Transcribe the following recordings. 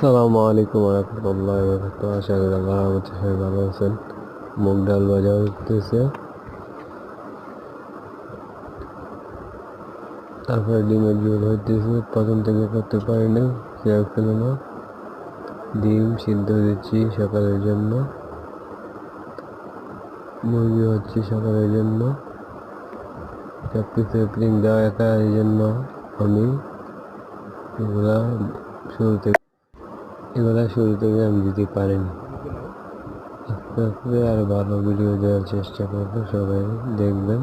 আসসালামু আলাইকুম রহমতুল্লাহি ওয়া বারাকাতুহু। আশা করি আল্লাহর রহমতে সবাই ভালো আছেন। মুগ ডাল ভাজা হতেছে, তারপরে ডিমের ঝোল হইতেছে। প্রথম থেকে করতে পারি না, খেয়াল ছিল না। ডিম সিদ্ধ দিচ্ছি সকালের জন্য, মুরগি হচ্ছে সকালের জন্য। সব কিছু প্রিং দেওয়া একা, এই জন্য আমি এগুলা শুরু থেকে আমি দিতে পারিনি। আস্তে আস্তে আর ভালো ভিডিও দেওয়ার চেষ্টা করবো, সবাই দেখবেন।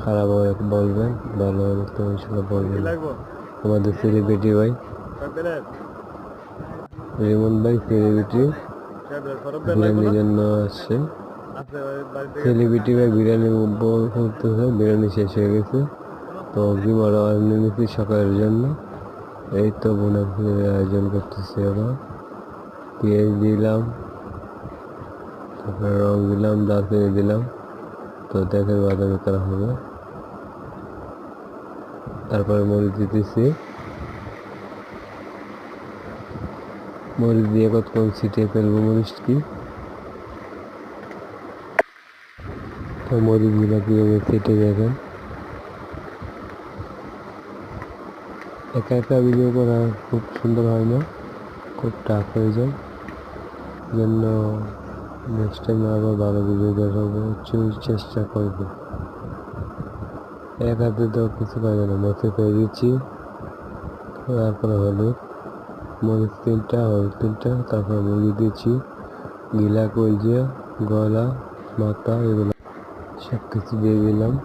খারাপ হলে বলবেন, ভালো হলে তো ইনশাল্লাহ বলবেন। আমাদের সেলিব্রিটি ভাই রিমন ভাই সেলিব্রিটি বিরিয়ানির জন্য আসছে। সেলিব্রিটি ভাই বিরিয়ানি করতেছে, বিরিয়ানি শেষ হয়ে গেছে তো অগ্রিম আরো নিয়েছি সকালের জন্য। এই তো বোনা আয়োজন করতেছে, আবার পেঁয়াজ দিলাম, তারপরে রং দিলাম, দারচিনি দিলাম। তো দেখেন বাদামি করা হবে। তারপরে মরিচ দিতেছি, মরিচ দিয়ে কতক্ষণ ছিটিয়ে ফেলবো মরিচ কি। তো মরিচগুলো কীভাবে কেটে দেখেন। একা একা ভিডিও করা খুব সুন্দর হয় না, খুব টাফ হয়ে যায়। জন্য নেক্সট টাইম আবার ভালো ভিডিও দেখাবো, চেষ্টা করবো। এক হাতে তো কিছু পাবে না, মধ্যে পেয়ে দিচ্ছি। তারপরে হলুদ, মরিচ 3টা, হলুদ 3টা, তারপরে মুরগি দিচ্ছি, গিলা, কলজা, গলা, মাথা, এগুলো সব কিছু দিয়ে দিলাম।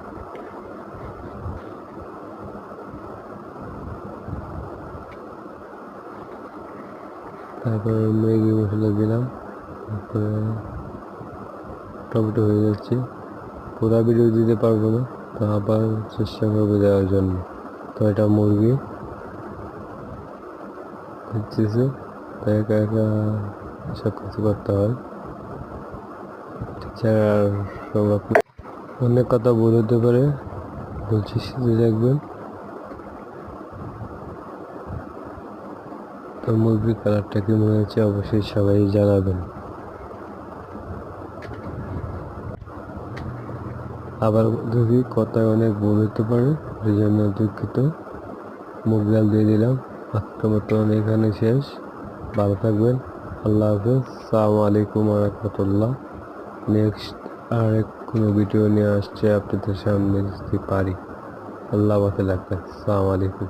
তারপরে ম্যাগি মশলা দিলাম, তারপরে টমেটো হয়ে যাচ্ছে। পুরা ভিডিও দিতে পারবো না, তো আবার চেষ্টা করবো দেওয়ার জন্য। তো এটা মুরগি দিতেছে, তো একা একা সব কিছু করতে হয়। টিচার অনেক কথা ভুল হতে পারে, বলছি শিখে দেখবেন। তো মুরগির কালারটা কি মনে হচ্ছে অবশ্যই সবাই জানাবেন। আবার যদি কথায় অনেক ভুল হতে পারে, সেই জন্য দুঃখিত। মুগ ডাল দিয়ে দিলাম। আজকের মতন এখানে শেষ। ভালো থাকবেন, আল্লাহ হাফেজ। আসসালামু আলাইকুম রহমতুল্লাহ। নেক্সট আরেক কোনো ভিডিও নিয়ে আসছে আপনাদের সামনে যদি পারি। আল্লাহ হাফেজ, আসসালামু আলাইকুম।